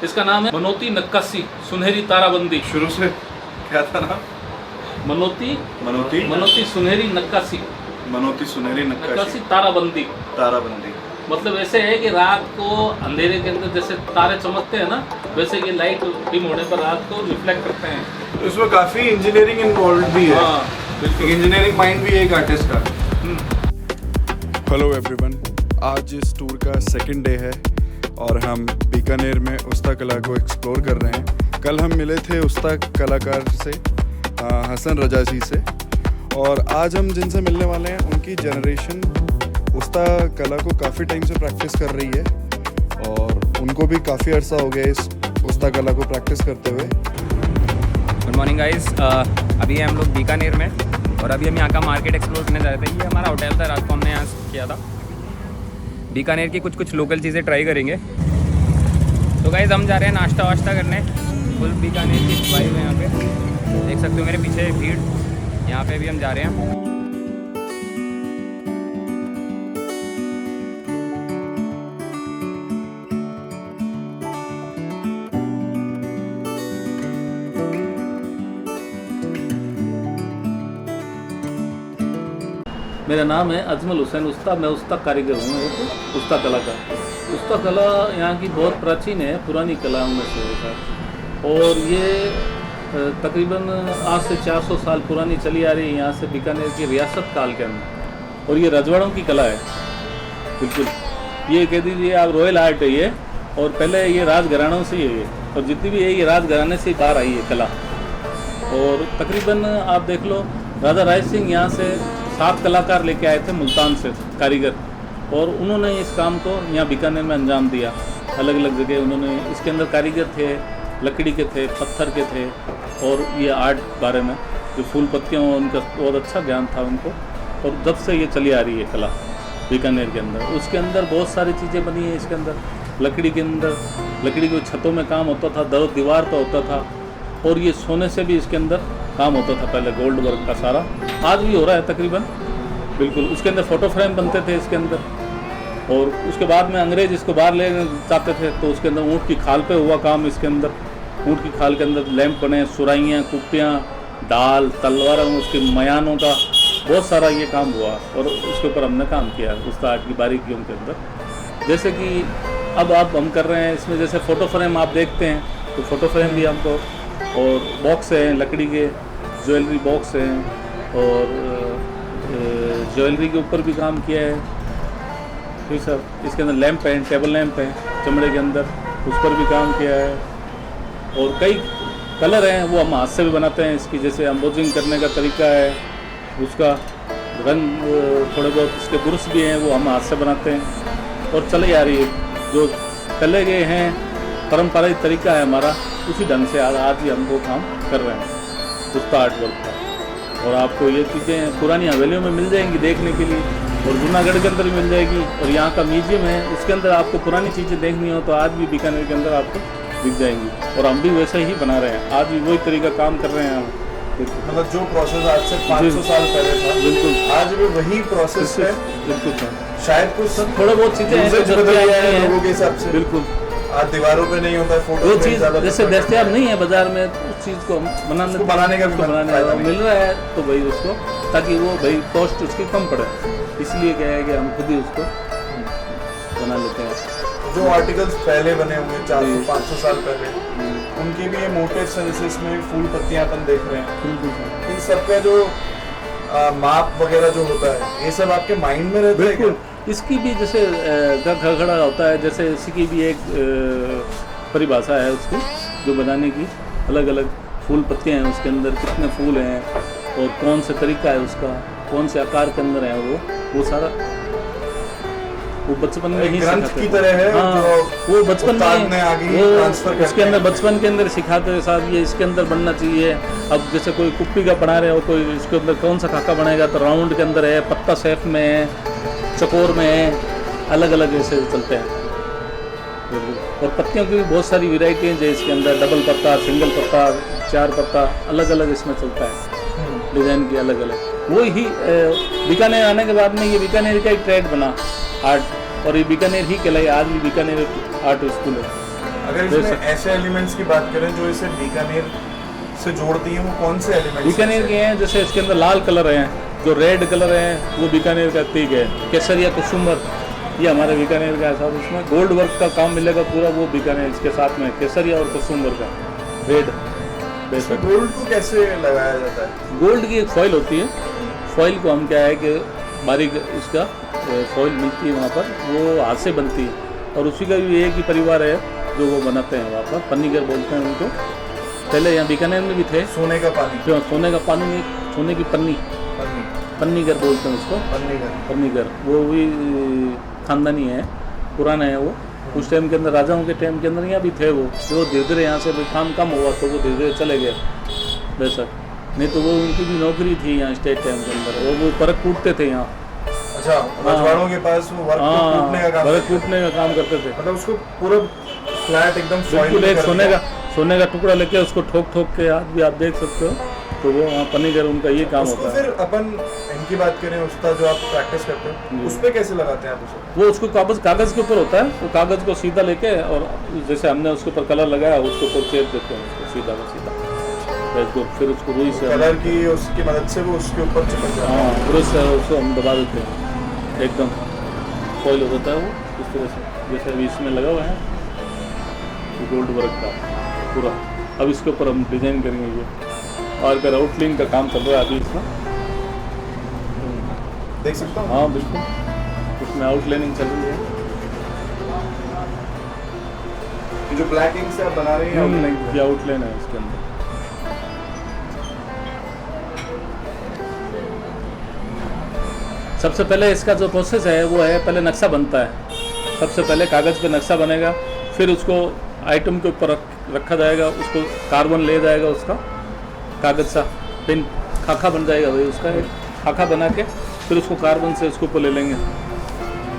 इसका नाम है मनोती नक्काशी सुनहरी ताराबंदी। शुरू से क्या था नाम? मनोती मनोती मनोती सुनहरी नक्काशी मनोती सुनहरी नक्काशी ताराबंदी। ताराबंदी मतलब ऐसे है कि रात को अंधेरे के अंदर जैसे तारे चमकते हैं ना, वैसे ये लाइट डिम होने पर रात को रिफ्लेक्ट करते हैं। इसमें काफी इंजीनियरिंग इन्वॉल्व भी है। हाँ बिल्कुल, इंजीनियरिंग माइंड भी है एक आर्टिस्ट का। हेलो एवरीवन, आज इस टूर का सेकंड डे है और हम बीकानेर में उस्ता कला को एक्सप्लोर कर रहे हैं। कल हम मिले थे उस्ता कलाकार से, हसन रजा जी से, और आज हम जिनसे मिलने वाले हैं उनकी जनरेशन उस्ता कला को काफ़ी टाइम से प्रैक्टिस कर रही है और उनको भी काफ़ी अरसा हो गया इस उस्ता कला को प्रैक्टिस करते हुए। गुड मॉर्निंग गाइस, अभी हम लोग बीकानेर में और अभी हम यहाँ का मार्केट एक्सप्लोर करने जा रहे थे। ये हमारा होटल था, रात को हमने यहाँ किया था। बीकानेर की कुछ लोकल चीज़ें ट्राई करेंगे। तो गाइस हम जा रहे हैं नाश्ता वाश्ता करने। फुल बीकानेर की वाइब है यहाँ पे, देख सकते हो मेरे पीछे भीड़। यहाँ पे भी हम जा रहे हैं। मेरा नाम है अजमल हुसैन उस्ता। मैं उस्ता कारीगर हूँ, एक उस्ता कला का। उस्ता कला यहाँ की बहुत प्राचीन है, पुरानी कलाओं में से होता है और ये तकरीबन आज से 400 साल पुरानी चली आ रही है यहाँ से बीकानेर की रियासत काल के अंदर। और ये रजवाड़ों की कला है बिल्कुल। ये कह दीजिए आप रॉयल आर्ट है ये, और पहले ये राजघरानों से ही है ये, और जितनी भी है ये राजघराने से ही बाहर आई है कला। और तकरीबन आप देख लो, राजा राय सिंह यहाँ से 7 कलाकार लेके आए थे मुल्तान से, कारीगर, और उन्होंने इस काम को यहाँ बीकानेर में अंजाम दिया। अलग अलग जगह उन्होंने इसके अंदर कारीगर थे, लकड़ी के थे, पत्थर के थे, और ये आर्ट बारे में जो फूल पत्तियों, उनका बहुत अच्छा ज्ञान था उनको। और जब से ये चली आ रही है कला बीकानेर के अंदर, उसके अंदर बहुत सारी चीज़ें बनी हैं। इसके अंदर लकड़ी के अंदर, लकड़ी के छतों में काम होता था, दर दीवार पर होता था, और ये सोने से भी इसके अंदर काम होता था पहले, गोल्ड वर्क का सारा। आज भी हो रहा है तकरीबन बिल्कुल। उसके अंदर फ़ोटो फ्रेम बनते थे इसके अंदर, और उसके बाद में अंग्रेज़ इसको बाहर ले जाते थे तो उसके अंदर ऊँट की खाल पे हुआ काम। इसके अंदर ऊँट की खाल के अंदर लैंप बने, सुराइयाँ, कुप्पियाँ, डाल, तलवार, उसके मयानों का बहुत सारा ये काम हुआ। और उसके ऊपर हमने काम किया उस आर्ट की बारीकियों के अंदर। जैसे कि अब हम कर रहे हैं इसमें, जैसे फ़ोटो फ्रेम आप देखते हैं तो फ़ोटो फ्रेम भी हमको, और बॉक्स हैं लकड़ी के, ज्वेलरी बॉक्स हैं, और ज्वेलरी के ऊपर भी काम किया है। ठीक सर, इसके अंदर लैंप हैं, टेबल लैंप हैं चमड़े के अंदर, उस पर भी काम किया है। और कई कलर हैं वो हम हाथ से भी बनाते हैं इसकी, जैसे एम्बोजिंग करने का तरीका है उसका, रंग थोड़े बहुत इसके ब्रश भी हैं वो हम हाथ से बनाते हैं। और चले आ रही है जो चले गए हैं परंपरागत तरीका है हमारा, उसी ढंग से आज ही हम वो काम कर रहे हैं उस्ता आर्ट वर्क का। और आपको ये चीज़ें पुरानी हवेलियों में मिल जाएंगी देखने के लिए, और जूनागढ़ के अंदर भी मिल जाएगी, और यहाँ का म्यूजियम है उसके अंदर आपको पुरानी चीज़ें देखनी हो तो आज भी बीकानेर के अंदर आपको दिख जाएंगी। और हम भी वैसे ही बना रहे हैं, आज भी वही तरीका काम कर रहे हैं हम। मतलब जो प्रोसेस आज से 500 साल पहले था, बिल्कुल आज भी वही प्रोसेस है। बिल्कुल सर, शायद कुछ थोड़े बहुत चीज़ें ऐसे बदल गया है लोगों के हिसाब से। बिल्कुल, आज दीवारों पे नहीं होता है फोटो, वो चीज़ जैसे दस्तियाब नहीं है बाजार में, उस चीज़ को हम बनाने का मिल रहा है तो भाई उसको, ताकि वो भाई कॉस्ट उसकी कम पड़े, इसलिए क्या है कि हम खुद ही उसको बना लेते हैं। जो आर्टिकल्स पहले बने होंगे 400-500 साल पहले, उनके भी ये मोटिव्स हैं, जैसे इसमें फूल पत्तियां अपन देख रहे हैं, इन सब का जो माप वगैरह जो होता है, ये सब आपके माइंड में रहता है क्या? इसकी भी जैसे खड़ा होता है, जैसे इसकी भी एक परिभाषा है उसकी, जो बनाने की अलग अलग फूल पत्तियाँ हैं, उसके अंदर कितने फूल हैं और कौन सा तरीका है उसका, कौन से आकार के अंदर है वो सारा वो बचपन में ही ग्रंथ की तरह है। हाँ, वो बचपन में ट्रांसफर उसके अंदर बचपन के अंदर सिखाते हैं साहब, ये इसके अंदर बनना चाहिए। अब जैसे कोई कुप्पी का बना रहे हो, कोई इसके अंदर कौन सा खाका बनाएगा तो राउंड के अंदर है, पत्ता शेफ में है, चकोर में है, अलग अलग ऐसे चलते हैं। और पत्तियों की भी बहुत सारी वैरायटी हैं, जैसे इसके अंदर डबल पत्ता, सिंगल पत्ता, 4 पत्ता, अलग अलग इसमें चलता है, डिज़ाइन की अलग अलग। वो ही बीकानेर आने के बाद में ये बीकानेर का ही ट्रेड बना आर्ट, और ये बीकानेर ही कहलाई, आज भी बीकानेर आर्ट स्कूल है। अगर इसमें ऐसे एलिमेंट्स की बात करें जो इसे बीकानेर से जोड़ती हैं, वो कौन से एलिमेंट्स बीकानेर के हैं, जैसे इसके अंदर लाल कलर है, जो रेड कलर है वो बीकानेर का तीक है। केसरिया कुसुम्बर ये हमारे बीकानेर का है साहब। इसमें गोल्ड वर्क का काम मिलेगा पूरा, वो बीकानेर इसके साथ में केसरिया और कुसुम्बर का रेड। इसमें गोल्ड को कैसे लगाया जाता है? गोल्ड की एक फॉइल होती है, फॉइल को हम क्या है कि बारीक इसका फॉइल मिलती है वहाँ पर, वो हाथ से बनती है और उसी का भी एक ही परिवार है जो वो बनाते हैं वहाँ पर, पन्नीगर बोलते हैं उनको। पहले यहाँ बीकानेर में भी थे। सोने का पानी? जो सोने का पानी नहीं, सोने की पन्नी, पन्नीगर बोलते हैं उसको। पन्नीगर वो भी खानदानी है, पुराना है वो। उस टाइम के अंदर राजाओं के टाइम के अंदर यहाँ भी थे वो, जो धीरे धीरे यहाँ से काम कम हुआ तो वो धीरे धीरे चले गए बेशक, नहीं तो वो उनकी भी नौकरी थी यहाँ स्टेट टाइम के अंदर, और वो परख कूटते थे यहाँ। अच्छा, रजवाड़ों के पास वो वर्क कूटने का काम, वर्क कूटने का काम करते थे। मतलब उसको पूरा फ्लैट एकदम बिल्कुल एक सोने का टुकड़ा लेके उसको ठोक ठोक के आज भी आप देख सकते हो, तो वो वहाँ पन्नीगर उनका ये काम होता है। फिर अपन इनकी बात करें, उस्ताद जो आप प्रैक्टिस करते हो उस पे कैसे लगाते हैं आप उसे? वो उसको कागज के ऊपर होता है, वो कागज को सीधा लेके और जैसे हमने उसके ऊपर कलर लगाया उसके ऊपर चेप देते हैं उसको सीधा का सीधा, फिर उसको रुई से कलर की उसकी मदद से वो उसके ऊपर चिपक जाता है। हाँ, रुई से उसको हम दबा देते हैं, एकदम फॉइल हो जाता है वो इस तरह से, जैसे अभी इसमें लगा हुआ है गोल्ड वर्क का पूरा। अब इसके ऊपर हम डिजाइन करेंगे ये, और अगर आउटलाइन का काम चल रहा है अभी इसमें, देख सकता हूँ। हाँ बिल्कुल, उसमें आउटलाइनिंग चल रही है। जो ब्लैक इंक से आप बना रहे हैं ये आउटलाइन है इसके अंदर। सबसे पहले इसका जो प्रोसेस है वो है, पहले नक्शा बनता है। सबसे पहले कागज़ पे नक्शा बनेगा, फिर उसको आइटम के ऊपर रखा जाएगा, उसको कार्बन ले जाएगा, उसका कागज़ सा पेन खाका बन जाएगा भाई, उसका एक खाका बना के फिर उसको कार्बन से उसके ऊपर ले लेंगे।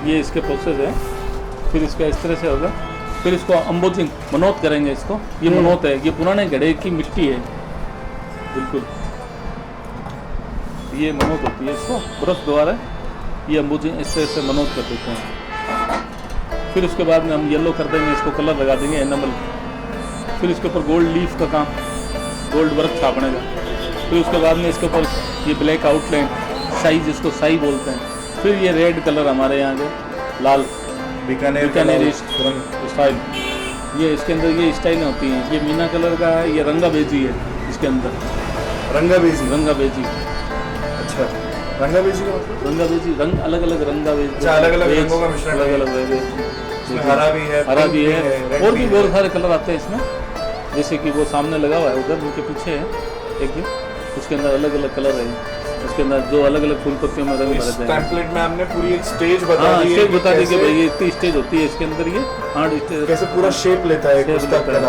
ये इसके प्रोसेस है। फिर इसका इस तरह से होगा, फिर इसको अम्बोजिंग मनोत करेंगे इसको। ये मनोत है, ये पुराने घड़े की मिट्टी है बिल्कुल, ये मनोत होती है, इसको ब्रश द्वारा ये अम्बोजिंग इस तरह से मनोत कर देते हैं। फिर उसके बाद में हम येलो कर देंगे, इसको कलर लगा देंगे एनामल। फिर इसके ऊपर गोल्ड लीफ का काम, गोल्ड वर्क छापने का। फिर उसके बाद में इसके ऊपर ये ब्लैक आउटलाइन, साई जिसको साई बोलते हैं। फिर ये रेड कलर हमारे यहाँ के लाल बीकानेर स्टाइल, ये इसके अंदर ये स्टाइलें होती हैं। ये मीना कलर का है, ये रंगा बेजी है इसके अंदर। रंगा बेजी। अच्छा, रंगा बेजी का मतलब? रंगा बेजी रंग अलग अलग रंगा बेजी, अच्छा, अलग अलग रंगों का मिश्रण, अलग अलग हरा भी है, और भी बहुत सारे कलर आते हैं इसमें। जैसे कि वो सामने लगा हुआ है उधर उनके पीछे है एक, उसके अंदर अलग अलग कलर है, उसके अंदर जो अलग अलग फूल पत्तियों में रंग भरे हैं। टेम्पलेट में हमने पूरी एक स्टेज बता दी है, स्टेज बता दी कि भाई ये इतनी स्टेज होती है इसके अंदर, ये 8 स्टेज कैसे पूरा शेप लेता है उसका कलर।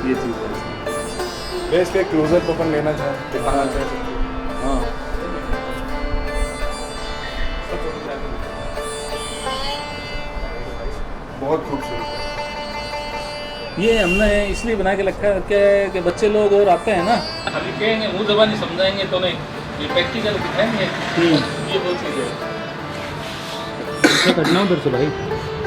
ये चीज़ है। इसके क्लोजअप अपन लेना चाहें, दिखाना चाहें। हाँ, बहुत खूबसूरत है। ये हमने इसलिए बना के रखा है कि बच्चे लोग और आते हैं ना, अभी कहेंगे मुँह ज़बानी समझाएंगे तो नहीं, ये प्रैक्टिकल दिखाएंगे। ये बहुत चीज़ है, करना उधर से भाई,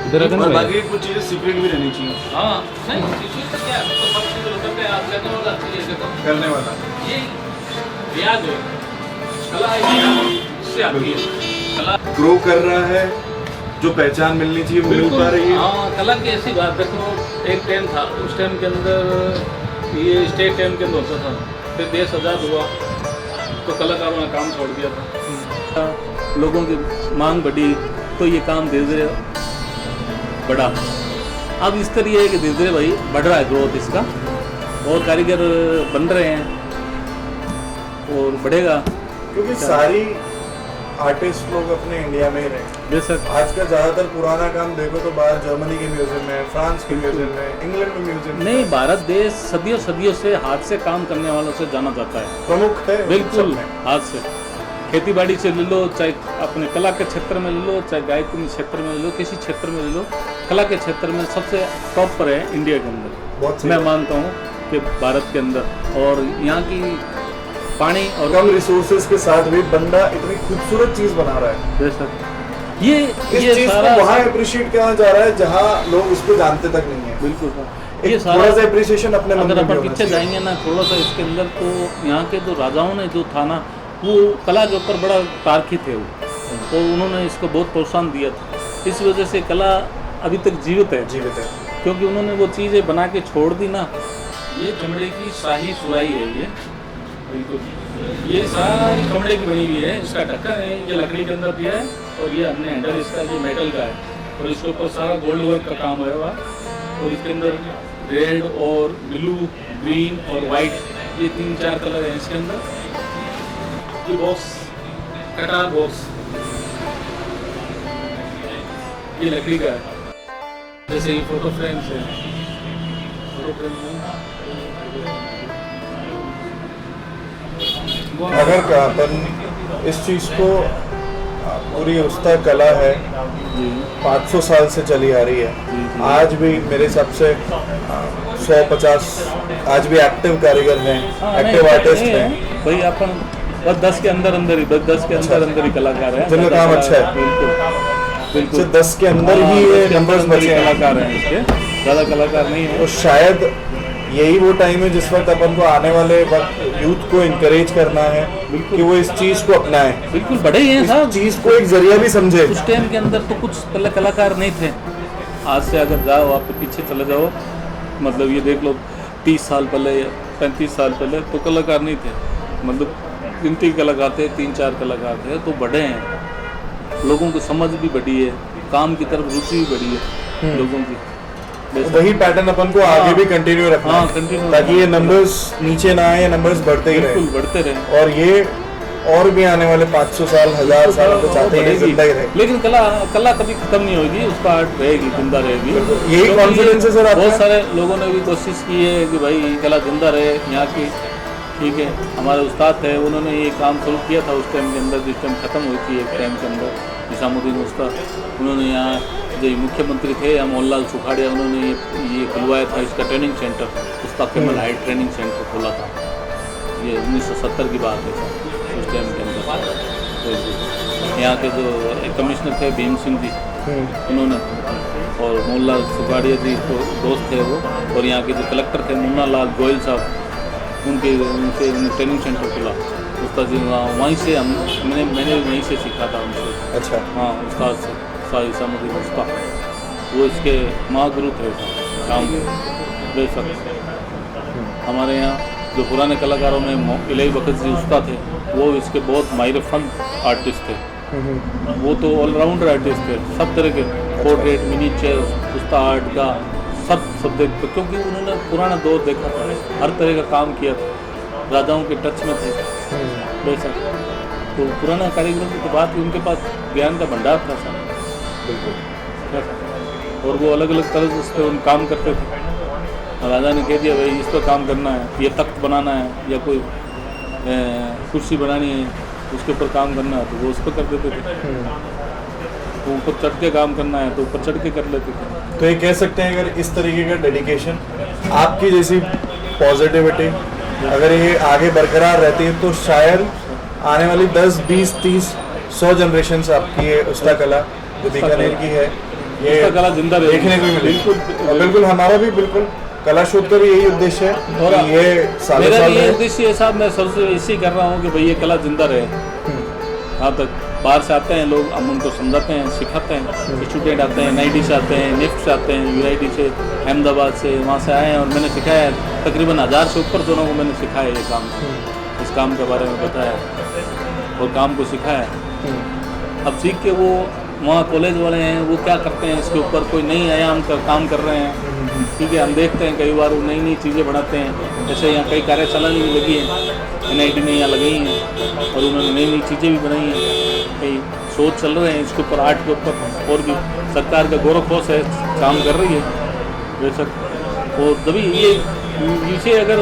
इधर और बाकी कुछ चीज़ें सीक्रेट भी रहनी चाहिए। हाँ नहीं, सीक्रेट तो क्या है, तो सब चीज़ें करते हैं आप करने वाला चीज़ है, करने वाला ये रियाज है, कला इससे आती है। कला ग्रो कर रहा है, जो पहचान मिलनी चाहिए वो मिल पा रही है। हाँ, कला की ऐसी बात, देखो एक टाइम था, उस टाइम के अंदर ये स्टेट टाइम के अंदर होता था, फिर देश आज़ाद हुआ तो कलाकारों ने काम छोड़ दिया था, लोगों की मांग बढ़ी तो ये काम धीरे धीरे बढ़ा। अब इस तरह है कि धीरे धीरे भाई बढ़ रहा है ग्रोथ इसका, और कारीगर बन रहे हैं और बढ़ेगा, क्योंकि सारी आर्टिस्ट लोग अपने इंडिया में ही रहे। बेशक आज का ज़्यादातर पुराना काम देखो तो बाहर जर्मनी के म्यूजियम में, फ्रांस के म्यूजियम में, इंग्लैंड में म्यूजियम नहीं, भारत देश सदियों सदियों से हाथ से काम करने वालों से जाना जाता है, प्रमुख है बिल्कुल हाथ से। खेती बाड़ी से ले लो, चाहे अपने कला के क्षेत्र में ले लो, चाहे गायकी के क्षेत्र में ले लो, किसी क्षेत्र में ले लो, कला के क्षेत्र में सबसे टॉप पर है इंडिया के अंदर। बहुत मैं मानता हूँ कि भारत के अंदर, और यहाँ की पानी और कम रिसोर्सेज के साथ भी बंदा इतनी खूबसूरत चीज़ बना रहा है। बेशक ये चीज सारा को वहाँ अप्रिशिएट किया जा रहा है जहाँ लोग इसको जानते तक नहीं है। बिल्कुल सर, ये ये थोड़ा सा अप्रिसिएशन अपने मन अगर में भी अपन होना पीछे चाहिए। जाएंगे ना थोड़ा सा इसके अंदर, तो यहाँ के जो राजाओं ने जो था ना, वो कला के ऊपर बड़ा तारकी थे वो, तो उन्होंने इसको बहुत प्रोत्साहन दिया था। इस वजह से कला अभी तक जीवित है, क्योंकि उन्होंने वो चीज़ें बना के छोड़ दी ना। ये चमड़े की शाही सुराही है, ये बिल्कुल ये सारी चमड़े की बनी हुई है। इसका ढक्कन है, ये लकड़ी के अंदर दिया है, और ये हमने हैंडल इसका ये मेटल का है, और इसके ऊपर सारा गोल्ड वर्क का काम है हुआ, और इसके अंदर रेड और ब्लू, ग्रीन और वाइट, ये 3-4 कलर हैं इसके अंदर। ये बॉक्स, कटार बॉक्स, ये लकड़ी का है। जैसे ये फोटो फ्रेम्स है, फोटो फ्रेम अगर अपन इस चीज को पूरी उस्ता कला है, 500 साल से चली आ रही है। आज भी मेरे हिसाब से 150 आज भी एक्टिव कारीगर हैं, एक्टिव आर्टिस्ट हैं। भाई अपन बस 10 के अंदर अंदर ही, बस 10 के अंदर ही कलाकार हैं, जिनका काम अच्छा है। बिल्कुल 10 के अंदर ही ये नंबर्स बचे हैं। कलाकार हैं इसके, ज़्यादा कलाकार नहीं है। तो शायद यही वो टाइम है जिस वक्त अपन को आने वाले वक्त यूथ को इनकरेज करना है कि वो इस चीज को अपनाएं, बिल्कुल बड़े ही हैं साहब, चीज को एक जरिया भी समझे। उस टाइम के अंदर तो कुछ कलाकार नहीं थे। आज से अगर जाओ आप पीछे चले जाओ, मतलब ये देख लो 30 साल पहले या 35 साल पहले तो कलाकार नहीं थे, मतलब गिनती कलाकार थे, 3-4 कलाकार थे। तो बड़े हैं, लोगों को समझ भी बढ़ी है, काम की तरफ रुचि भी बढ़ी है लोगों की। वही पैटर्न अपन को आगे भी कंटिन्यू रखना है, कंटिन्यू, ताकि ये नंबर्स नीचे ना आए, ये नंबर्स बढ़ते ही बिल्कुल रहे, बढ़ते रहे। और ये और भी आने वाले 500 साल 1000 साल तो चाहते हैं जिंदा ही रहे। लेकिन कला कभी खत्म नहीं होगी, उसका आर्ट रहेगी, जिंदा रहेगी। यही कॉन्फिडेंस है सर आपका? बहुत सारे लोगों ने भी कोशिश की है कि भाई कला जिंदा रहे यहाँ की। ठीक है, हमारे उस्ताद थे, उन्होंने ये काम शुरू किया था उस टाइम के अंदर, जिस टाइम ख़त्म हुई थी एक टाइम के अंदर, निज़ामुद्दीन उस्ताद। उन्होंने यहाँ जो मुख्यमंत्री थे मोहनलाल सुखाड़िया, उन्होंने ये खुलवाया था इसका ट्रेनिंग सेंटर, उस्ताद केमल हाइट ट्रेनिंग सेंटर खोला था। ये 1970 की बात है सर, उस टाइम के अंदर। तो यहाँ के जो कमिश्नर थे भीम सिंह जी, उन्होंने, और मोहनलाल सुखाड़िया जी तो दोस्त थे वो, और यहाँ के जो कलेक्टर थे मुन्ना लाल गोयल साहब, उनके ट्रेनिंग सेंटर खुला उस्ताद जी। वहीं से मैंने भी वहीं से सीखा था उनसे। अच्छा, हाँ, उस्ताद से शाह इसामुद्दीन उस्ताद, वो इसके महागुरु थे काम बेशक। हमारे यहाँ जो पुराने कलाकारों में इलाही बखत जी उस्ताद थे, वो इसके बहुत माहिर फन आर्टिस्ट थे। वो तो ऑलराउंडर आर्टिस्ट थे, सब तरह के पोर्ट्रेट, मिनीचर, उस्ता आर्ट का सब देखते, क्योंकि उन्होंने पुराना दौर देखा था, हर तरह का काम किया था, राजाओं के टच में थे बेशक। तो पुराना कारीगरों की तो बात ही, उनके पास ज्ञान का भंडार था सर, और वो अलग अलग तरह से उन काम करते थे। राजा ने कह दिया भाई इस पर काम करना है, ये तख्त बनाना है या कोई कुर्सी बनानी है, उसके ऊपर काम करना है, तो वो उस पर कर देते थे। तो ऊपर चढ़ के काम करना है तो ऊपर चढ़ के कर लेते थे। तो ये कह सकते हैं अगर इस तरीके का डेडिकेशन, आपकी जैसी पॉजिटिविटी अगर ये आगे बरकरार रहती है, तो शायद आने वाली 10, 20, 30, 100 जनरेशन से आपकी ये उस्ता कला जो बीकानेर की है, ये उस्ता कला जिंदा रहेगी। देखने को मिलेगी। और बिल्कुल हमारा भी बिल्कुल कला शोध का भी यही उद्देश्य है, और ये सालों मेरा साल भी ये रहे। उद्देश्य है साहब, मैं सबसे इसी कर रहा हूँ कि भाई ये कला जिंदा रहे। यहाँ तक बाहर से आते हैं लोग, हम उनको समझाते हैं, सिखाते हैं। स्टूडेंट आते हैं, NIT से आते हैं, निफ्ट से आते हैं, UIT से, अहमदाबाद से, वहाँ से आए हैं, और मैंने सिखाया है तकरीबन 1000 से ऊपर जनों को मैंने सिखाया ये काम, इस काम के बारे में बताया और काम को सिखाया। अब सीख के वो वहाँ कॉलेज वाले हैं, वो क्या करते हैं, इसके ऊपर कोई नई आयाम का काम कर रहे हैं। ठीक है, हम देखते हैं कई बार वो नई नई चीज़ें बनाते हैं। जैसे यहाँ कई कार्यशाला भी लगी हैं, NIT ने यहाँ लगाई हैं, और उन्होंने नई नई चीज़ें भी बनाई हैं। कई शोध चल रहे हैं इसके ऊपर, आर्ट के ऊपर, और भी सरकार का गौरव कोष है, काम कर रही है बेशक। और तभी ये इसे अगर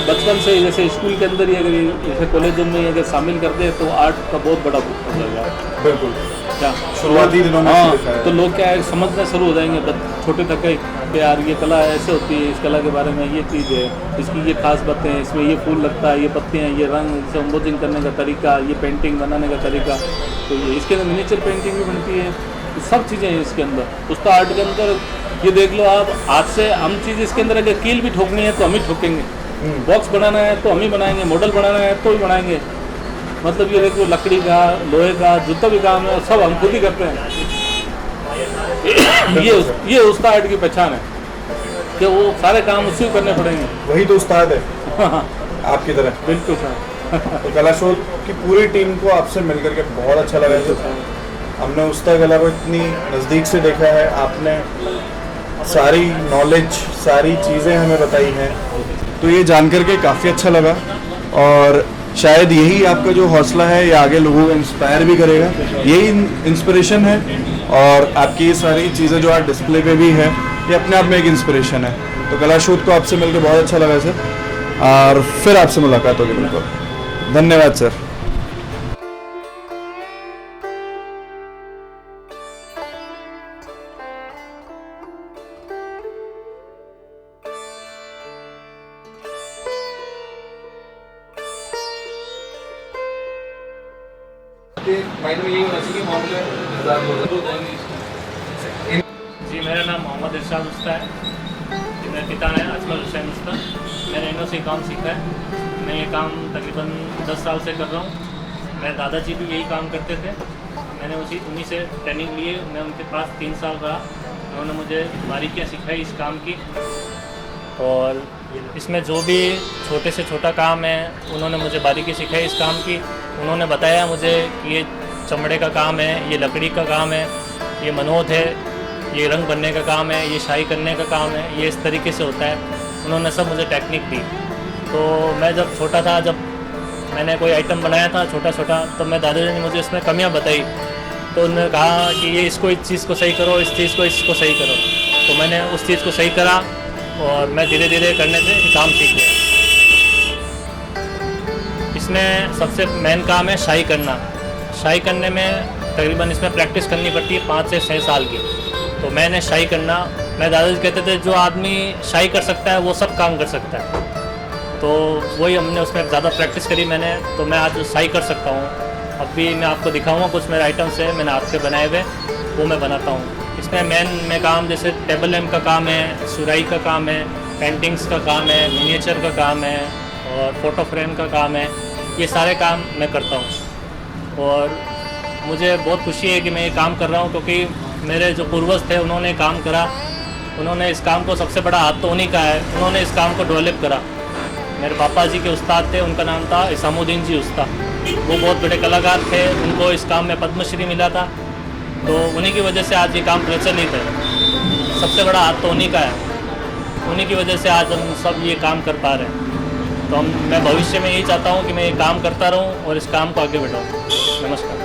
बचपन से, जैसे स्कूल के अंदर ही अगर जैसे कॉलेजों में अगर शामिल कर दे, तो आर्ट का बहुत बड़ा हो जाएगा। बिल्कुल, क्या शुरुआती दिनों में हाँ, दिखाया है। तो लोग क्या है समझना शुरू हो जाएंगे छोटे तक के कि यार ये कला ऐसे होती है, इस कला के बारे में ये चीज़ है, इसकी ये खास बातें हैं, इसमें ये फूल लगता है, ये पत्तियाँ, ये रंग, इसे एम्बोजिंग करने का तरीका, ये पेंटिंग बनाने का तरीका, तो ये इसके अंदर मिनिएचर पेंटिंग भी बनती है, तो सब चीज़ें हैं इसके अंदर। उस्ता आर्ट के अंदर ये देख लो आप, आज से हम चीज़ इसके अंदर अगर कील भी ठोकनी है तो हम ही ठोकेंगे, बॉक्स बनाना है तो हम ही बनाएंगे, मॉडल बनाना है तो ही बनाएंगे। मतलब ये देखो लकड़ी का, लोहे का, जितना भी काम है सब हम खुद ही करते हैं। ये उस्ताद आर्ट की पहचान है कि वो सारे काम उसी को करने पड़ेंगे। वही तो उस्ताद है आपकी तरह। बिल्कुल सर। तो कला शोध की पूरी टीम को आपसे मिलकर के बहुत अच्छा लगा है। हमने उस्ता कला को इतनी नज़दीक से देखा है, आपने सारी नॉलेज, सारी चीज़ें हमें बताई हैं, तो ये जानकर के काफ़ी अच्छा लगा। और शायद यही आपका जो हौसला है ये आगे लोगों को इंस्पायर भी करेगा, यही इंस्पिरेशन है। और आपकी ये सारी चीज़ें जो आज डिस्प्ले पे भी है ये अपने आप में एक इंस्पिरेशन है। तो कला शोध को आपसे मिलकर बहुत अच्छा लगा सर, और फिर आपसे मुलाकात होगी बिल्कुल। धन्यवाद सर। जी मेरा नाम मोहम्मद इरशाद उस्ता है, मेरे पिता हैं अजमल हुसैन उस्ता। मैंने इन्हों से काम सीखा है। मैं ये काम तकरीबन 10 साल से कर रहा हूँ। मेरे दादाजी भी यही काम करते थे, मैंने उन्हीं से ट्रेनिंग लिए। मैं उनके पास 3 साल रहा, उन्होंने मुझे बारीकियाँ सिखाई इस काम की। और इसमें जो भी छोटे से छोटा काम है उन्होंने मुझे बारीकी सिखाई इस काम की। उन्होंने बताया मुझे कि ये चमड़े का काम है, ये लकड़ी का काम है, ये मनोद है, ये रंग बनने का काम है, ये शाही करने का काम है, ये इस तरीके से होता है। उन्होंने सब मुझे टेक्निक दी। तो मैं जब छोटा था, जब मैंने कोई आइटम बनाया था छोटा छोटा, तो मैं दादाजी ने मुझे इसमें कमियां बताई। तो उन्होंने कहा कि ये इसको इस चीज़ को सही करो, इस चीज़ को इसको सही करो। तो मैंने उस चीज़ को सही करा और मैं धीरे धीरे करने से ये काम सीख गया। इसमें सबसे मेन काम है शाही करना। शाही करने में तकरीबन इसमें प्रैक्टिस करनी पड़ती है 5 से 6 साल की। तो मैंने शाही करना, मैं दादाजी कहते थे जो आदमी शाही कर सकता है वो सब काम कर सकता है। तो वही हमने उसमें ज़्यादा प्रैक्टिस करी मैंने, तो मैं आज शाही कर सकता हूँ। अब भी मैं आपको दिखाऊंगा कुछ मेरे आइटम्स है मैंने हाथ से बनाए हुए, वो मैं बनाता हूँ। इसमें मेन में काम जैसे टेबल लैम्प का काम है, सुराई का काम है, पेंटिंग्स का काम है, मिनिएचर का काम है और फ़ोटो फ्रेम का काम है। ये सारे काम मैं करता हूँ और मुझे बहुत खुशी है कि मैं ये काम कर रहा हूँ, क्योंकि मेरे जो पूर्वज थे उन्होंने काम करा। उन्होंने इस काम को, सबसे बड़ा हाथ तो उन्हीं का है, उन्होंने इस काम को डेवलप करा। मेरे पापा जी के उस्ताद थे, उनका नाम था इसामुद्दीन जी उस्ता। वो बहुत बड़े कलाकार थे, उनको इस काम में पद्मश्री मिला था। तो उन्हीं की वजह से आज ये काम प्रचलित है। सबसे बड़ा हाथ तो उन्हीं का है, उन्हीं की वजह से आज हम सब ये काम कर पा रहे हैं। तो मैं भविष्य में यही चाहता हूँ कि मैं ये काम करता रहूँ और इस काम को आगे बढ़ाऊँ। नमस्कार।